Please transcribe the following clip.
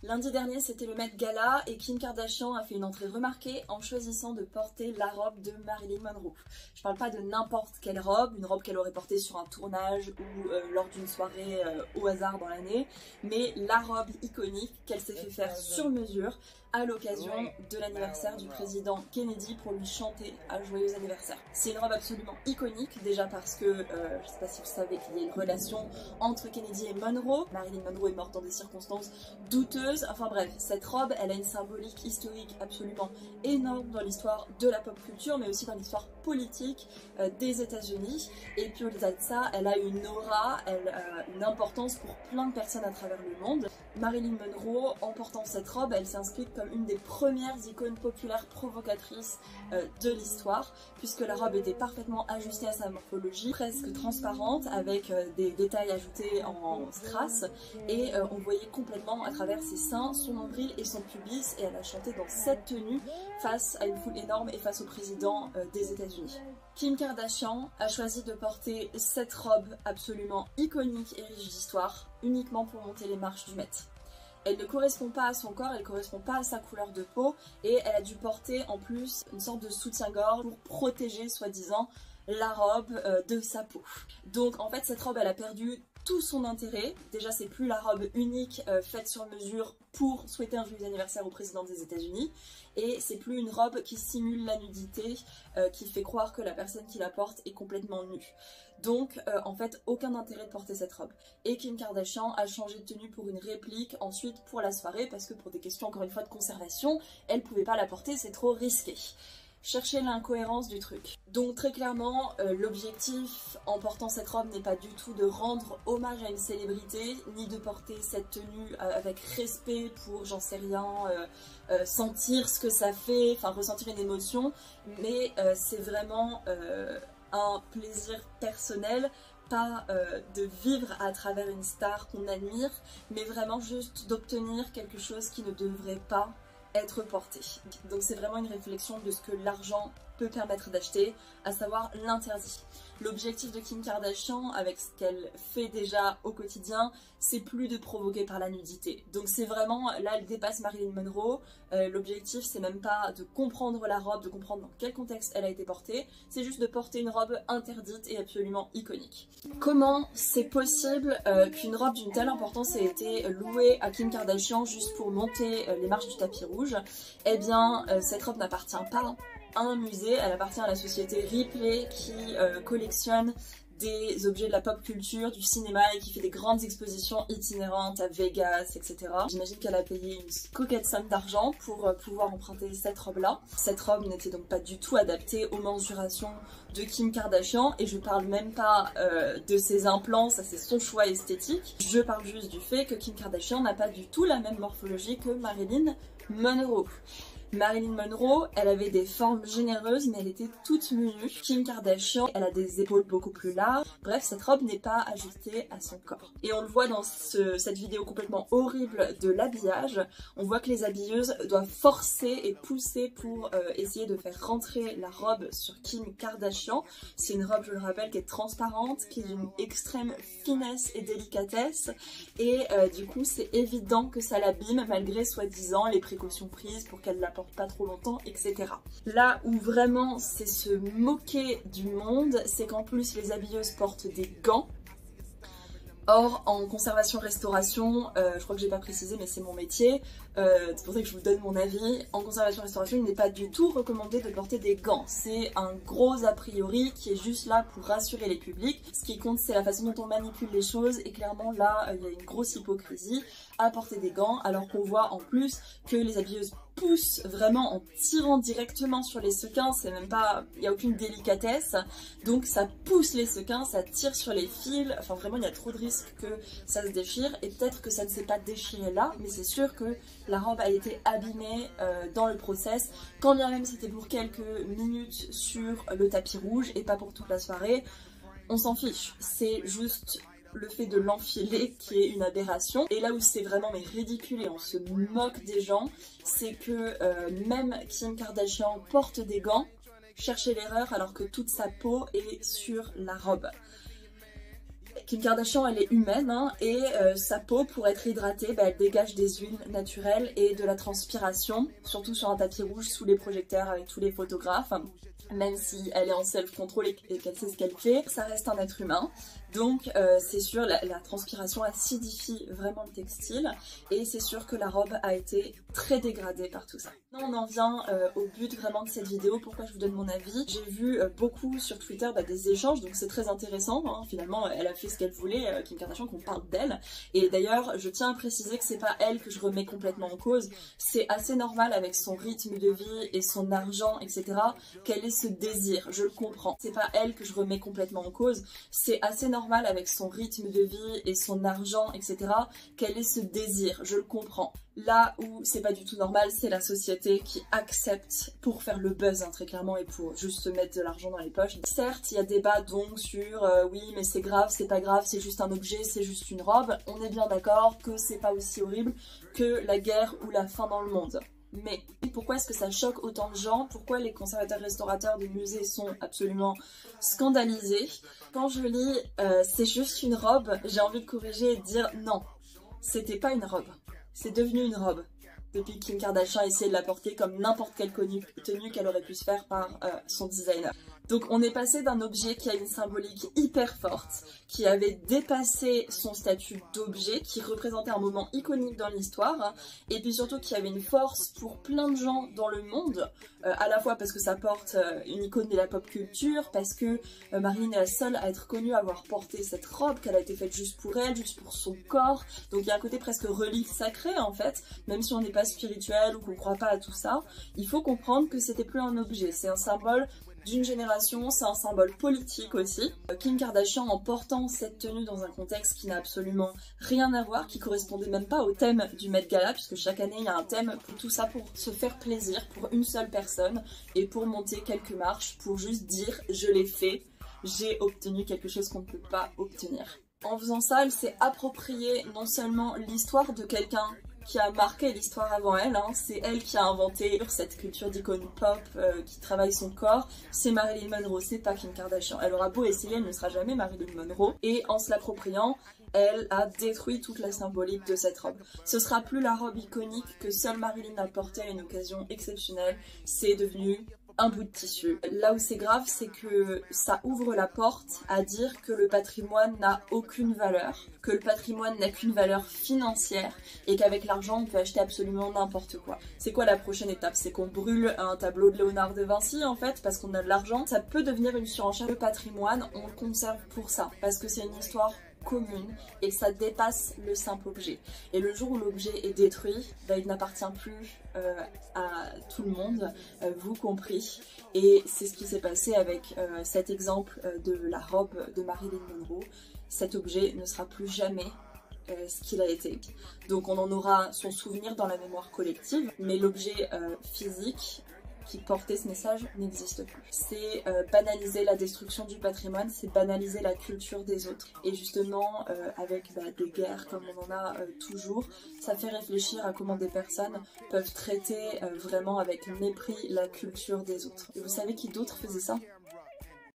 Lundi dernier, c'était le Met Gala et Kim Kardashian a fait une entrée remarquée en choisissant de porter la robe de Marilyn Monroe. Je parle pas de n'importe quelle robe, une robe qu'elle aurait portée sur un tournage ou lors d'une soirée au hasard dans l'année, mais la robe iconique qu'elle s'est fait faire sur mesure à l'occasion de l'anniversaire du président Kennedy pour lui chanter un joyeux anniversaire. C'est une robe absolument iconique, déjà parce que, je sais pas si vous savez qu'il y a une relation entre Kennedy et Monroe. Marilyn Monroe est morte dans des circonstances douteuses. Enfin bref, cette robe, elle a une symbolique historique absolument énorme dans l'histoire de la pop culture, mais aussi dans l'histoire politique des États-Unis. Et puis au-delà de ça, elle a une aura, elle a une importance pour plein de personnes à travers le monde. Marilyn Monroe, en portant cette robe, elle s'est inscrite comme une des premières icônes populaires provocatrices de l'histoire, puisque la robe était parfaitement ajustée à sa morphologie, presque transparente, avec des détails ajoutés en strass, et on voyait complètement à travers ses seins, son nombril et son pubis, et elle a chanté dans cette tenue face à une foule énorme et face au président des États-Unis. Kim Kardashian a choisi de porter cette robe absolument iconique et riche d'histoire uniquement pour monter les marches du Met. Elle ne correspond pas à son corps, elle ne correspond pas à sa couleur de peau et elle a dû porter en plus une sorte de soutien-gorge pour protéger soi-disant la robe de sa peau. Donc en fait cette robe elle a perdu tout son intérêt. Déjà c'est plus la robe unique faite sur mesure pour souhaiter un joyeux anniversaire au président des États-Unis et c'est plus une robe qui simule la nudité, qui fait croire que la personne qui la porte est complètement nue. Donc en fait aucun intérêt de porter cette robe. Et Kim Kardashian a changé de tenue pour une réplique ensuite pour la soirée parce que pour des questions encore une fois de conservation, elle pouvait pas la porter, c'est trop risqué. Chercher l'incohérence du truc. Donc très clairement, l'objectif en portant cette robe n'est pas du tout de rendre hommage à une célébrité, ni de porter cette tenue avec respect pour, j'en sais rien, sentir ce que ça fait, enfin ressentir une émotion, mais c'est vraiment un plaisir personnel, pas de vivre à travers une star qu'on admire, mais vraiment juste d'obtenir quelque chose qui ne devrait pas être porté. Donc c'est vraiment une réflexion de ce que l'argent peut permettre d'acheter, à savoir l'interdit. L'objectif de Kim Kardashian, avec ce qu'elle fait déjà au quotidien, c'est plus de provoquer par la nudité. Donc c'est vraiment, là elle dépasse Marilyn Monroe, l'objectif c'est même pas de comprendre la robe, de comprendre dans quel contexte elle a été portée, c'est juste de porter une robe interdite et absolument iconique. Comment c'est possible qu'une robe d'une telle importance ait été louée à Kim Kardashian juste pour monter les marches du tapis rouge? Eh bien cette robe n'appartient pas à un musée, elle appartient à la société Ripley qui collectionne des objets de la pop culture, du cinéma et qui fait des grandes expositions itinérantes à Vegas, etc. J'imagine qu'elle a payé une coquette somme d'argent pour pouvoir emprunter cette robe-là. Cette robe n'était donc pas du tout adaptée aux mensurations de Kim Kardashian et je parle même pas de ses implants, ça c'est son choix esthétique. Je parle juste du fait que Kim Kardashian n'a pas du tout la même morphologie que Marilyn Monroe. Marilyn Monroe, elle avait des formes généreuses mais elle était toute menue. Kim Kardashian, elle a des épaules beaucoup plus larges. Bref, cette robe n'est pas ajustée à son corps. Et on le voit dans cette vidéo complètement horrible de l'habillage. On voit que les habilleuses doivent forcer et pousser pour essayer de faire rentrer la robe sur Kim Kardashian. C'est une robe, je le rappelle, qui est transparente, qui est d'une extrême finesse et délicatesse. Et du coup, c'est évident que ça l'abîme malgré soi-disant les précautions prises pour qu'elle la porte pas trop longtemps, etc. Là où vraiment c'est se moquer du monde, c'est qu'en plus les habilleuses portent des gants. Or, en conservation-restauration, je crois que j'ai pas précisé mais c'est mon métier, c'est pour ça que je vous donne mon avis, en conservation-restauration il n'est pas du tout recommandé de porter des gants. C'est un gros a priori qui est juste là pour rassurer les publics. Ce qui compte c'est la façon dont on manipule les choses et clairement là il y a une grosse hypocrisie à porter des gants alors qu'on voit en plus que les habilleuses poussent vraiment en tirant directement sur les sequins, c'est même pas, il n'y a aucune délicatesse, donc ça pousse les sequins, ça tire sur les fils, enfin vraiment il y a trop de risques que ça se déchire et peut-être que ça ne s'est pas déchiré là, mais c'est sûr que la robe a été abîmée dans le process, quand bien même c'était pour quelques minutes sur le tapis rouge et pas pour toute la soirée, on s'en fiche, c'est juste le fait de l'enfiler qui est une aberration. Et là où c'est vraiment mais ridicule et on se moque des gens, c'est que même Kim Kardashian porte des gants, cherchez l'erreur alors que toute sa peau est sur la robe. Kim Kardashian, elle est humaine hein, et sa peau, pour être hydratée, elle dégage des huiles naturelles et de la transpiration, surtout sur un tapis rouge sous les projecteurs avec tous les photographes. Même si elle est en self-control et qu'elle sait ce qu'elle fait, ça reste un être humain. Donc c'est sûr, la transpiration acidifie vraiment le textile et c'est sûr que la robe a été très dégradée par tout ça. On en vient au but vraiment de cette vidéo, pourquoi je vous donne mon avis. J'ai vu beaucoup sur Twitter des échanges, donc c'est très intéressant. Hein. Finalement, elle a fait ce qu'elle voulait, Kim Kardashian, qu'on parle d'elle. Et d'ailleurs, je tiens à préciser que c'est pas elle que je remets complètement en cause. C'est assez normal avec son rythme de vie et son argent, etc., qu'elle ait ce désir, je le comprends. C'est pas elle que je remets complètement en cause. C'est assez normal avec son rythme de vie et son argent, etc., qu'elle ait ce désir, je le comprends. Là où c'est pas du tout normal, c'est la société qui accepte pour faire le buzz hein, très clairement et pour juste mettre de l'argent dans les poches. Certes, il y a débat donc sur oui mais c'est grave, c'est pas grave, c'est juste un objet, c'est juste une robe. On est bien d'accord que c'est pas aussi horrible que la guerre ou la faim dans le monde. Mais pourquoi est-ce que ça choque autant de gens? Pourquoi les conservateurs restaurateurs des musées sont absolument scandalisés? Quand je lis c'est juste une robe, j'ai envie de corriger et de dire non, c'était pas une robe. C'est devenu une robe. Depuis que Kim Kardashian a essayé de la porter comme n'importe quelle tenue qu'elle aurait pu se faire par son designer. Donc on est passé d'un objet qui a une symbolique hyper forte, qui avait dépassé son statut d'objet, qui représentait un moment iconique dans l'histoire, et puis surtout qui avait une force pour plein de gens dans le monde, à la fois parce que ça porte une icône de la pop culture, parce que Marilyn est la seule à être connue à avoir porté cette robe, qu'elle a été faite juste pour elle, juste pour son corps, donc il y a un côté presque relique sacré en fait, même si on n'est pas spirituel ou qu'on ne croit pas à tout ça, il faut comprendre que c'était plus un objet, c'est un symbole d'une génération, c'est un symbole politique aussi. Kim Kardashian en portant cette tenue dans un contexte qui n'a absolument rien à voir, qui correspondait même pas au thème du Met Gala, puisque chaque année il y a un thème pour tout ça, pour se faire plaisir pour une seule personne et pour monter quelques marches, pour juste dire je l'ai fait, j'ai obtenu quelque chose qu'on ne peut pas obtenir. En faisant ça, elle s'est appropriée non seulement l'histoire de quelqu'un qui a marqué l'histoire avant elle, hein. C'est elle qui a inventé cette culture d'icône pop qui travaille son corps, c'est Marilyn Monroe, c'est pas Kim Kardashian. Elle aura beau essayer, elle ne sera jamais Marilyn Monroe, et en se l'appropriant, elle a détruit toute la symbolique de cette robe. Ce sera plus la robe iconique que seule Marilyn a portée à une occasion exceptionnelle, c'est devenu un bout de tissu. Là où c'est grave, c'est que ça ouvre la porte à dire que le patrimoine n'a aucune valeur, que le patrimoine n'a qu'une valeur financière et qu'avec l'argent on peut acheter absolument n'importe quoi. C'est quoi la prochaine étape? C'est qu'on brûle un tableau de Léonard de Vinci en fait parce qu'on a de l'argent. Ça peut devenir une surenchère. Le patrimoine, on le conserve pour ça, parce que c'est une histoire commune et ça dépasse le simple objet. Et le jour où l'objet est détruit, il n'appartient plus à tout le monde, vous compris. Et c'est ce qui s'est passé avec cet exemple de la robe de Marilyn Monroe. Cet objet ne sera plus jamais ce qu'il a été. Donc on en aura son souvenir dans la mémoire collective, mais l'objet physique qui portait ce message n'existe plus. C'est banaliser la destruction du patrimoine, c'est banaliser la culture des autres. Et justement, avec des guerres comme on en a toujours, ça fait réfléchir à comment des personnes peuvent traiter vraiment avec mépris la culture des autres. Et vous savez qui d'autre faisait ça?